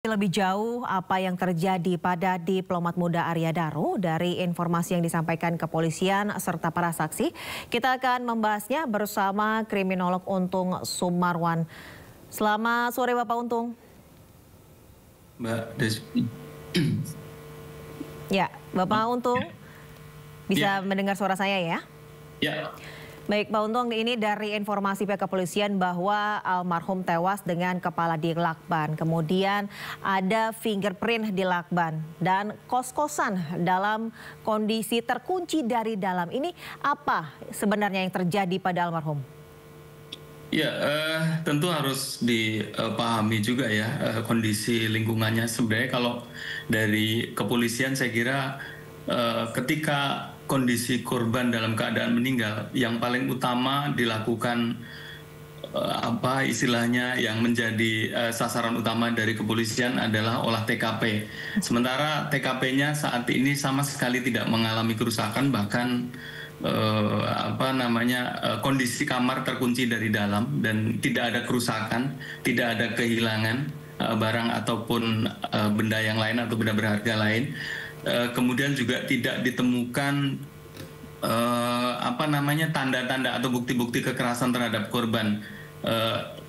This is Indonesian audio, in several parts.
Lebih jauh apa yang terjadi pada diplomat muda Arya Daro dari informasi yang disampaikan kepolisian serta para saksi. Kita akan membahasnya bersama kriminolog Untung Sumarwan. Selamat sore Bapak Untung. Mbak Desmi. Ya, Bapak Untung bisa mendengar suara saya ya? Ya. Baik, Pak Untung, ini dari informasi pihak kepolisian bahwa almarhum tewas dengan kepala di lakban. Kemudian ada fingerprint di lakban dan kos-kosan dalam kondisi terkunci dari dalam. Ini apa sebenarnya yang terjadi pada almarhum? Ya, tentu harus dipahami juga ya kondisi lingkungannya. Sebenarnya kalau dari kepolisian saya kira ketika kondisi korban dalam keadaan meninggal, yang paling utama dilakukan apa istilahnya yang menjadi sasaran utama dari kepolisian adalah olah TKP. Sementara TKP-nya saat ini sama sekali tidak mengalami kerusakan, bahkan kondisi kamar terkunci dari dalam dan tidak ada kerusakan, tidak ada kehilangan barang ataupun benda yang lain atau benda berharga lain. Kemudian juga tidak ditemukan tanda-tanda atau bukti-bukti kekerasan terhadap korban.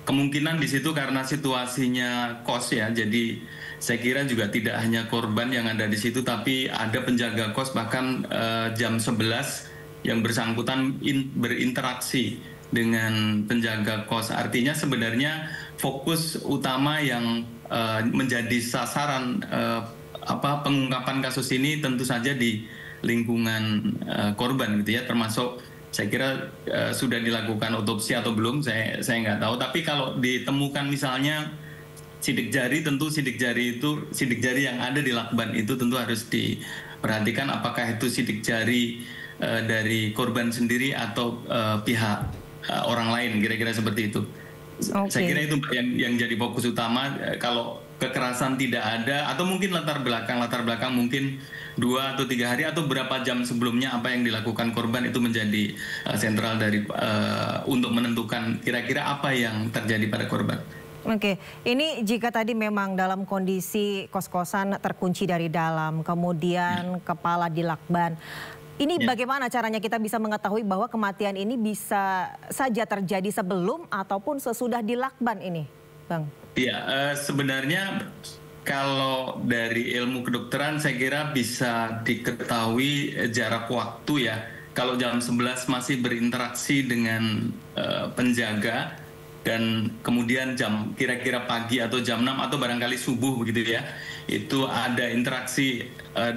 Kemungkinan di situ karena situasinya kos ya, jadi saya kira juga tidak hanya korban yang ada di situ, tapi ada penjaga kos, bahkan jam 11 yang bersangkutan berinteraksi dengan penjaga kos. Artinya sebenarnya fokus utama yang menjadi sasaran pengungkapan kasus ini tentu saja di lingkungan korban gitu ya, termasuk saya kira sudah dilakukan otopsi atau belum, saya nggak tahu. Tapi kalau ditemukan misalnya sidik jari, tentu sidik jari yang ada di lakban itu tentu harus diperhatikan apakah itu sidik jari dari korban sendiri atau pihak orang lain, kira-kira seperti itu. Okay. Saya kira itu yang jadi fokus utama. Kalau kekerasan tidak ada, atau mungkin latar belakang mungkin 2 atau 3 hari atau berapa jam sebelumnya apa yang dilakukan korban itu menjadi sentral dari untuk menentukan kira-kira apa yang terjadi pada korban. Oke, ini jika tadi memang dalam kondisi kos-kosan terkunci dari dalam, kemudian kepala di lakban. Ini bagaimana caranya kita bisa mengetahui bahwa kematian ini bisa saja terjadi sebelum ataupun sesudah di lakban ini, Bang? Iya, sebenarnya kalau dari ilmu kedokteran saya kira bisa diketahui jarak waktu ya. Kalau jam 11 masih berinteraksi dengan penjaga dan kemudian jam kira-kira pagi atau jam 6 atau barangkali subuh begitu ya, itu ada interaksi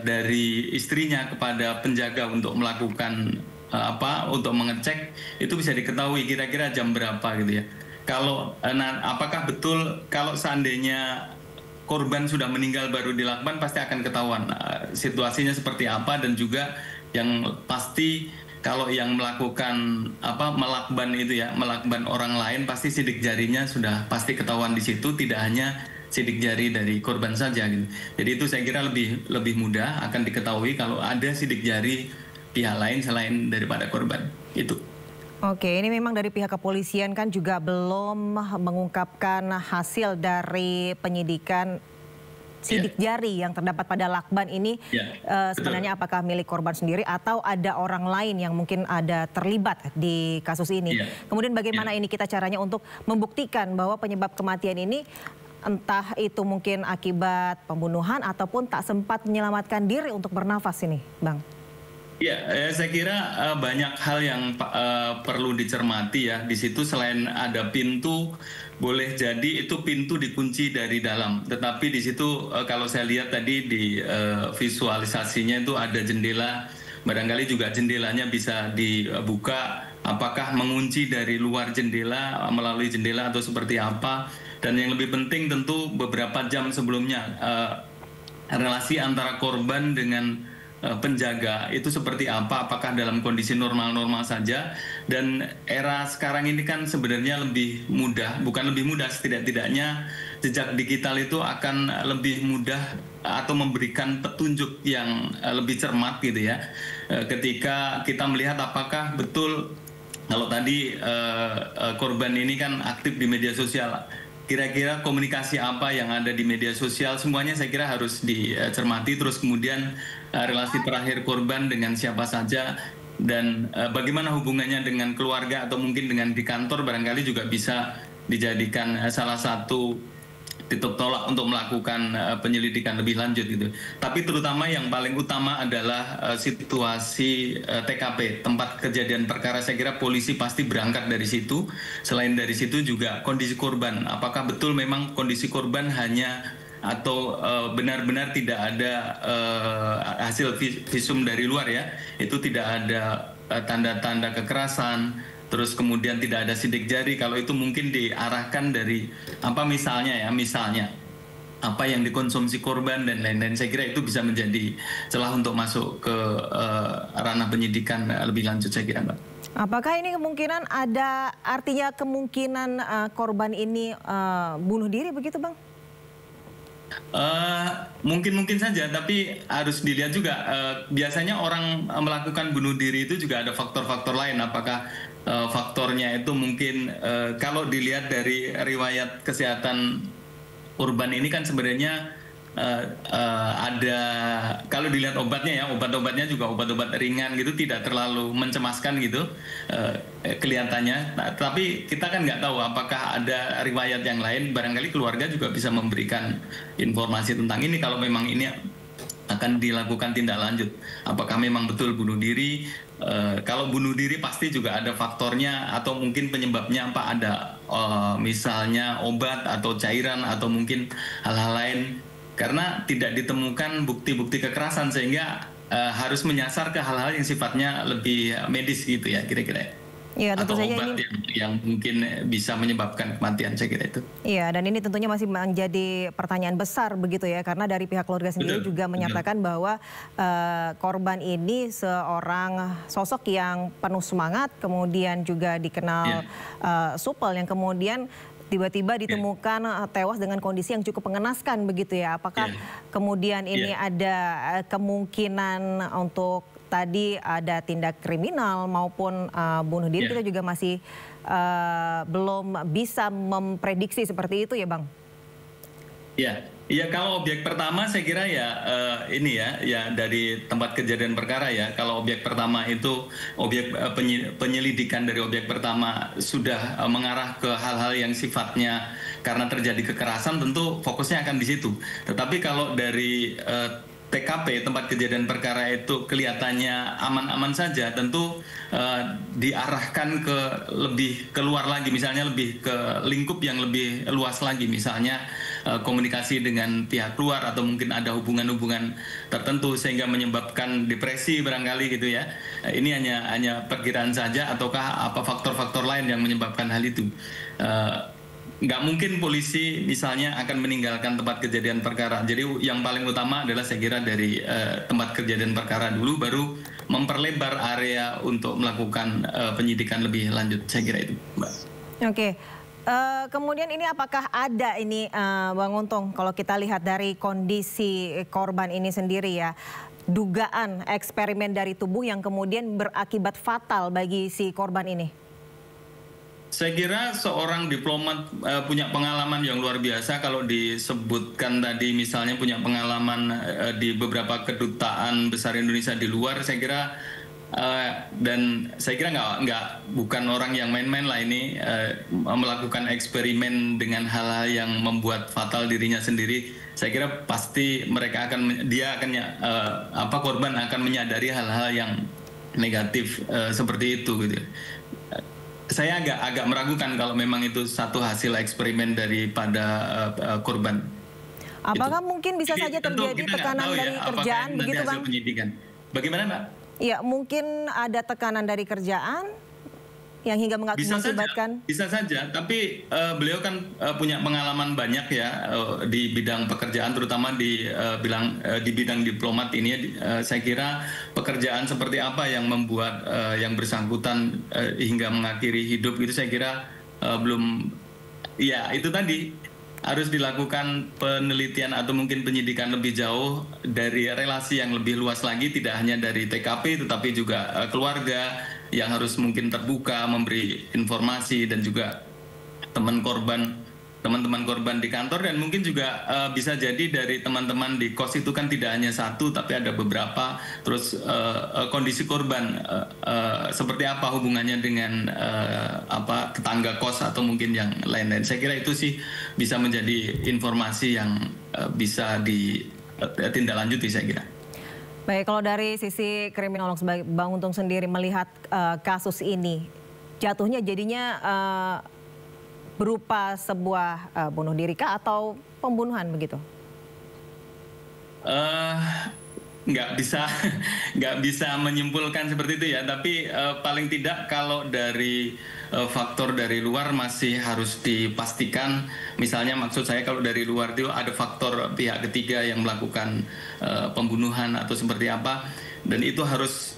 dari istrinya kepada penjaga untuk melakukan untuk mengecek, itu bisa diketahui kira-kira jam berapa gitu ya. Kalau apakah betul kalau seandainya korban sudah meninggal baru di lakban, pasti akan ketahuan situasinya seperti apa, dan juga yang pasti kalau yang melakukan melakban itu ya, melakban orang lain, pasti sidik jarinya sudah pasti ketahuan di situ, tidak hanya sidik jari dari korban saja gitu. Jadi itu saya kira lebih mudah akan diketahui kalau ada sidik jari pihak lain selain daripada korban itu. Oke, ini memang dari pihak kepolisian kan juga belum mengungkapkan hasil dari penyidikan sidik jari yang terdapat pada lakban ini. Sebenarnya apakah milik korban sendiri atau ada orang lain yang mungkin ada terlibat di kasus ini. Kemudian bagaimana ini kita caranya untuk membuktikan bahwa penyebab kematian ini entah itu mungkin akibat pembunuhan ataupun tak sempat menyelamatkan diri untuk bernafas ini, Bang? Ya, saya kira banyak hal yang perlu dicermati ya. Di situ selain ada pintu, boleh jadi itu pintu dikunci dari dalam. Tetapi di situ kalau saya lihat tadi di visualisasinya itu ada jendela. Barangkali juga jendelanya bisa dibuka. Apakah mengunci dari luar jendela, melalui jendela atau seperti apa? Dan yang lebih penting tentu beberapa jam sebelumnya relasi antara korban dengan penjaga itu seperti apa, apakah dalam kondisi normal-normal saja. Dan era sekarang ini kan sebenarnya lebih mudah, bukan lebih mudah, setidak-tidaknya jejak digital itu akan lebih mudah atau memberikan petunjuk yang lebih cermat gitu ya, ketika kita melihat apakah betul kalau tadi korban ini kan aktif di media sosial, kira-kira komunikasi apa yang ada di media sosial, semuanya saya kira harus dicermati. Terus kemudian relasi terakhir korban dengan siapa saja, dan bagaimana hubungannya dengan keluarga atau mungkin dengan di kantor, barangkali juga bisa dijadikan salah satu titik tolak untuk melakukan penyelidikan lebih lanjut gitu. Tapi terutama yang paling utama adalah situasi TKP, tempat kejadian perkara. Saya kira polisi pasti berangkat dari situ. Selain dari situ juga kondisi korban. Apakah betul memang kondisi korban hanya atau benar-benar tidak ada hasil visum dari luar ya. Itu tidak ada tanda-tanda kekerasan. Terus kemudian tidak ada sidik jari. Kalau itu mungkin diarahkan dari apa misalnya apa yang dikonsumsi korban dan lain-lain. Saya kira itu bisa menjadi celah untuk masuk ke ranah penyidikan lebih lanjut, saya kira, Mbak. Apakah ini kemungkinan artinya kemungkinan korban ini bunuh diri begitu, Bang? Mungkin saja, tapi harus dilihat juga. Biasanya orang melakukan bunuh diri itu juga ada faktor-faktor lain. Apakah faktornya itu mungkin kalau dilihat dari riwayat kesehatan korban ini kan sebenarnya ada, kalau dilihat obatnya ya, obat-obatnya juga obat-obat ringan gitu, tidak terlalu mencemaskan gitu kelihatannya. Nah, tapi kita kan nggak tahu apakah ada riwayat yang lain. Barangkali keluarga juga bisa memberikan informasi tentang ini kalau memang ini akan dilakukan tindak lanjut. Apakah memang betul bunuh diri? Kalau bunuh diri pasti juga ada faktornya atau mungkin penyebabnya apa, ada misalnya obat atau cairan atau mungkin hal-hal lain, karena tidak ditemukan bukti-bukti kekerasan sehingga harus menyasar ke hal-hal yang sifatnya lebih medis gitu ya kira-kira. Ya, tentu atau saja obat ini yang mungkin bisa menyebabkan kematian, saya kira itu. Iya, dan ini tentunya masih menjadi pertanyaan besar begitu ya, karena dari pihak keluarga sendiri juga menyatakan bahwa korban ini seorang sosok yang penuh semangat, kemudian juga dikenal supel, yang kemudian tiba-tiba ditemukan tewas dengan kondisi yang cukup mengenaskan begitu ya. Apakah kemudian ini ada kemungkinan untuk tadi ada tindak kriminal maupun bunuh diri? Kita juga masih belum bisa memprediksi seperti itu ya, Bang? Ya, kalau objek pertama saya kira ini ya dari tempat kejadian perkara ya. Kalau objek pertama itu objek penyelidikan dari objek pertama sudah mengarah ke hal-hal yang sifatnya karena terjadi kekerasan, tentu fokusnya akan di situ. Tetapi kalau dari TKP, tempat kejadian perkara itu kelihatannya aman-aman saja, tentu diarahkan ke lebih keluar lagi, misalnya lebih ke lingkup yang lebih luas lagi, misalnya komunikasi dengan pihak luar atau mungkin ada hubungan-hubungan tertentu sehingga menyebabkan depresi barangkali gitu ya. Ini hanya perkiraan saja, ataukah apa faktor-faktor lain yang menyebabkan hal itu. Nggak mungkin polisi misalnya akan meninggalkan tempat kejadian perkara. Jadi yang paling utama adalah saya kira dari tempat kejadian perkara dulu, baru memperlebar area untuk melakukan penyidikan lebih lanjut. Saya kira itu, Mbak. Oke. Kemudian ini apakah ada ini Bang Untung, kalau kita lihat dari kondisi korban ini sendiri ya, dugaan eksperimen dari tubuh yang kemudian berakibat fatal bagi si korban ini? Saya kira seorang diplomat punya pengalaman yang luar biasa. Kalau disebutkan tadi misalnya punya pengalaman di beberapa kedutaan besar Indonesia di luar, saya kira dan saya kira bukan orang yang main-main lah ini, melakukan eksperimen dengan hal-hal yang membuat fatal dirinya sendiri. Saya kira pasti korban akan menyadari hal-hal yang negatif seperti itu gitu. Saya agak meragukan kalau memang itu satu hasil eksperimen daripada korban. Apakah mungkin bisa saja terjadi tekanan dari kerjaan begitu, Bang? Bagaimana, Mbak? Ya, mungkin ada tekanan dari kerjaan yang hingga mengakibatkan. Bisa saja, tapi beliau kan punya pengalaman banyak ya di bidang pekerjaan, terutama di bidang diplomat ini. Saya kira pekerjaan seperti apa yang membuat yang bersangkutan hingga mengakhiri hidup itu, saya kira belum. Ya, itu tadi harus dilakukan penelitian atau mungkin penyidikan lebih jauh dari relasi yang lebih luas lagi, tidak hanya dari TKP tetapi juga keluarga yang harus mungkin terbuka memberi informasi, dan juga teman korban teman-teman korban di kantor, dan mungkin juga bisa jadi dari teman-teman di kos itu kan tidak hanya satu tapi ada beberapa. Terus kondisi korban seperti apa hubungannya dengan tetangga kos atau mungkin yang lain-lain. Saya kira itu sih bisa menjadi informasi yang bisa ditindaklanjuti, saya kira. Baik, kalau dari sisi kriminolog sebagai Bang Untung sendiri melihat kasus ini, jatuhnya jadinya berupa sebuah bunuh diri kah atau pembunuhan begitu? Nggak bisa menyimpulkan seperti itu ya, tapi paling tidak kalau dari faktor dari luar masih harus dipastikan. Misalnya maksud saya kalau dari luar itu ada faktor pihak ketiga yang melakukan pembunuhan atau seperti apa, dan itu harus,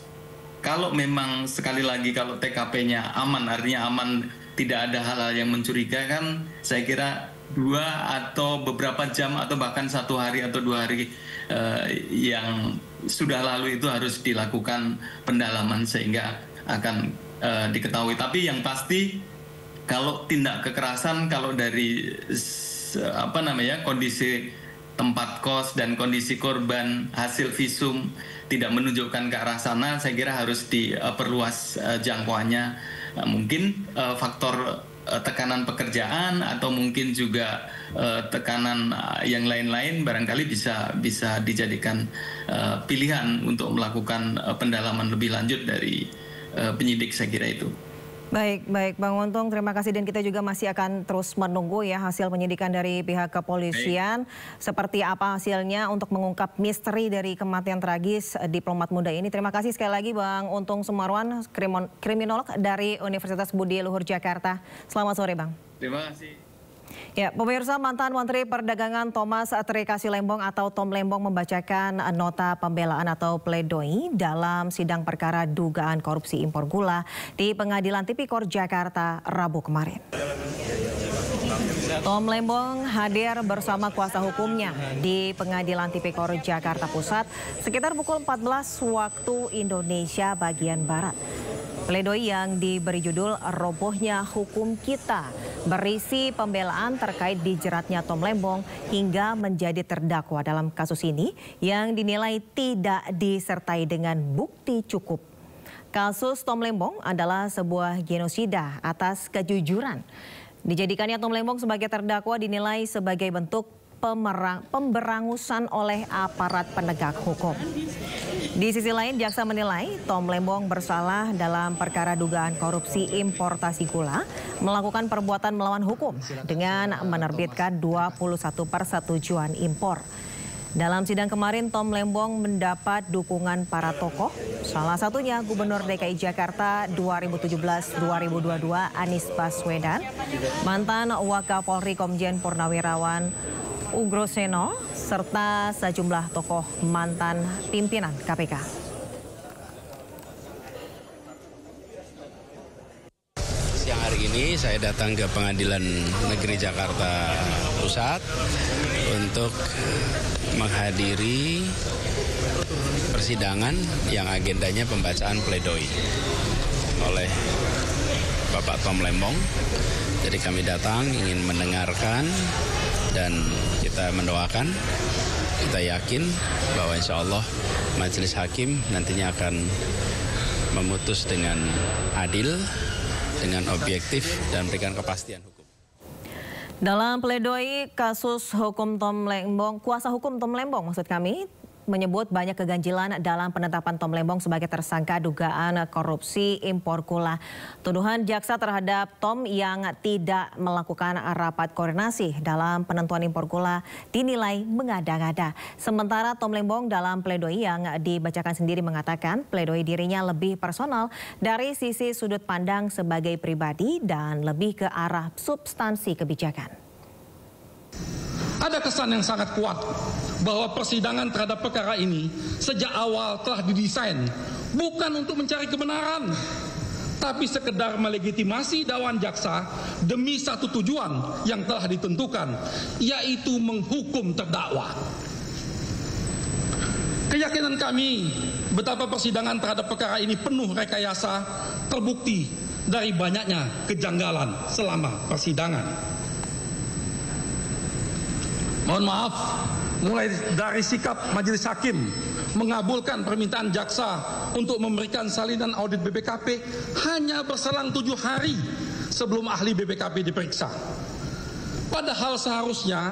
kalau memang sekali lagi kalau TKP-nya aman, artinya aman, tidak ada hal-hal yang mencurigakan, saya kira 2 atau beberapa jam atau bahkan 1 hari atau 2 hari yang sudah lalu itu harus dilakukan pendalaman sehingga akan diketahui. Tapi yang pasti kalau tindak kekerasan, kalau dari kondisi tempat kos dan kondisi korban, hasil visum tidak menunjukkan ke arah sana, saya kira harus diperluas jangkauannya. Mungkin faktor tekanan pekerjaan atau mungkin juga tekanan yang lain-lain barangkali bisa dijadikan pilihan untuk melakukan pendalaman lebih lanjut dari penyidik, saya kira itu. Baik Bang Untung, terima kasih, dan kita juga masih akan terus menunggu ya hasil penyidikan dari pihak kepolisian. Seperti apa hasilnya untuk mengungkap misteri dari kematian tragis diplomat muda ini. Terima kasih sekali lagi Bang Untung Sumarwan, kriminolog dari Universitas Budi Luhur Jakarta. Selamat sore Bang. Terima kasih. Ya, pemirsa, mantan Menteri Perdagangan Thomas Trikasi Lembong atau Tom Lembong membacakan nota pembelaan atau pledoi dalam sidang perkara dugaan korupsi impor gula di Pengadilan Tipikor Jakarta Rabu kemarin. Tom Lembong hadir bersama kuasa hukumnya di Pengadilan Tipikor Jakarta Pusat sekitar pukul 14 waktu Indonesia bagian Barat. Pledoi yang diberi judul Robohnya Hukum Kita berisi pembelaan terkait dijeratnya Tom Lembong hingga menjadi terdakwa dalam kasus ini yang dinilai tidak disertai dengan bukti cukup. Kasus Tom Lembong adalah sebuah genosida atas kejujuran. Dijadikannya Tom Lembong sebagai terdakwa dinilai sebagai bentuk pemberangusan oleh aparat penegak hukum. Di sisi lain, jaksa menilai Tom Lembong bersalah dalam perkara dugaan korupsi importasi gula, melakukan perbuatan melawan hukum dengan menerbitkan 21 persetujuan impor. Dalam sidang kemarin, Tom Lembong mendapat dukungan para tokoh, salah satunya Gubernur DKI Jakarta 2017-2022 Anies Baswedan, mantan Wakapolri Komjen Purnawirawan Ugroseno, serta sejumlah tokoh mantan pimpinan KPK. Siang hari ini saya datang ke Pengadilan Negeri Jakarta Pusat untuk menghadiri persidangan yang agendanya pembacaan pledoi oleh Bapak Tom Lembong. Jadi kami datang ingin mendengarkan dan kita mendoakan, kita yakin bahwa insya Allah majelis hakim nantinya akan memutus dengan adil, dengan objektif dan memberikan kepastian hukum. Dalam pledoi kasus hukum Tom Lembong, kuasa hukum Tom Lembong maksud kami, menyebut banyak keganjilan dalam penetapan Tom Lembong sebagai tersangka dugaan korupsi impor gula. Tuduhan jaksa terhadap Tom yang tidak melakukan rapat koordinasi dalam penentuan impor gula dinilai mengada-ngada. Sementara Tom Lembong dalam pledoi yang dibacakan sendiri mengatakan pledoi dirinya lebih personal dari sisi sudut pandang sebagai pribadi dan lebih ke arah substansi kebijakan. Ada kesan yang sangat kuat bahwa persidangan terhadap perkara ini sejak awal telah didesain bukan untuk mencari kebenaran, tapi sekedar melegitimasi dakwaan jaksa demi satu tujuan yang telah ditentukan, yaitu menghukum terdakwa. Keyakinan kami betapa persidangan terhadap perkara ini penuh rekayasa terbukti dari banyaknya kejanggalan selama persidangan. Mohon maaf, mulai dari sikap majelis hakim mengabulkan permintaan jaksa untuk memberikan salinan audit BPKP hanya berselang 7 hari sebelum ahli BPKP diperiksa. Padahal seharusnya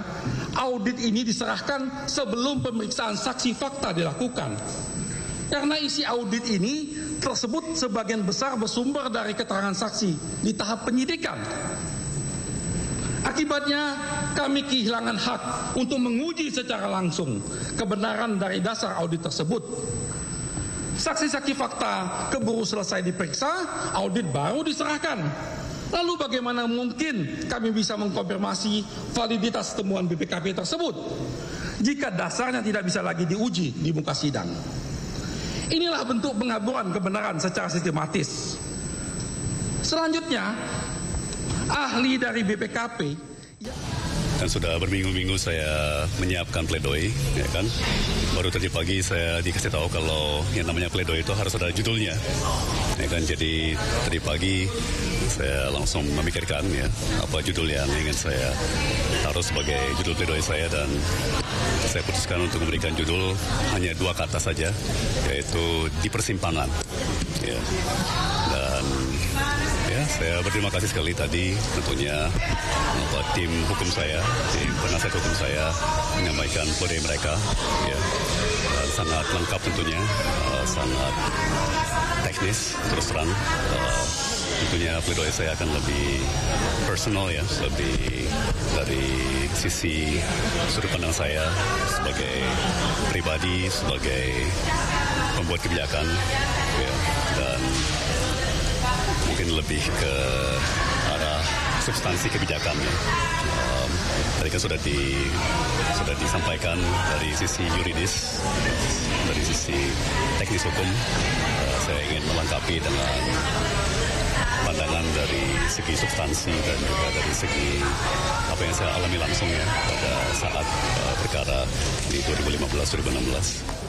audit ini diserahkan sebelum pemeriksaan saksi fakta dilakukan. Karena isi audit ini tersebut sebagian besar bersumber dari keterangan saksi di tahap penyidikan. Akibatnya kami kehilangan hak untuk menguji secara langsung kebenaran dari dasar audit tersebut. Saksi-saksi fakta keburu selesai diperiksa, audit baru diserahkan. Lalu bagaimana mungkin kami bisa mengkonfirmasi validitas temuan BPKP tersebut jika dasarnya tidak bisa lagi diuji di muka sidang? Inilah bentuk pengaburan kebenaran secara sistematis. Selanjutnya, ahli dari BPKP dan sudah berminggu-minggu saya menyiapkan pledoi, ya kan. Baru tadi pagi saya dikasih tahu kalau yang namanya pledoi itu harus ada judulnya, ya kan. Jadi tadi pagi saya langsung memikirkan ya apa judul yang ingin saya taruh sebagai judul pledoi saya, dan saya putuskan untuk memberikan judul hanya 2 kata saja, yaitu di persimpangan. Ya. Dan ya, saya berterima kasih sekali tadi tentunya tim hukum saya, tim penasihat hukum saya menyampaikan pledoi mereka, ya, dan sangat lengkap tentunya, sangat teknis. Terus terang, tentunya pledoi saya akan lebih personal ya, lebih dari sisi sudut pandang saya sebagai pribadi, sebagai pembuat kebijakan, ya, dan mungkin lebih ke arah substansi kebijakan. Ya. Tadi kan sudah disampaikan dari sisi yuridis, dari sisi teknis hukum. Saya ingin melengkapi dengan pandangan dari segi substansi dan juga dari segi apa yang saya alami langsung ya pada saat perkara di 2015-2016.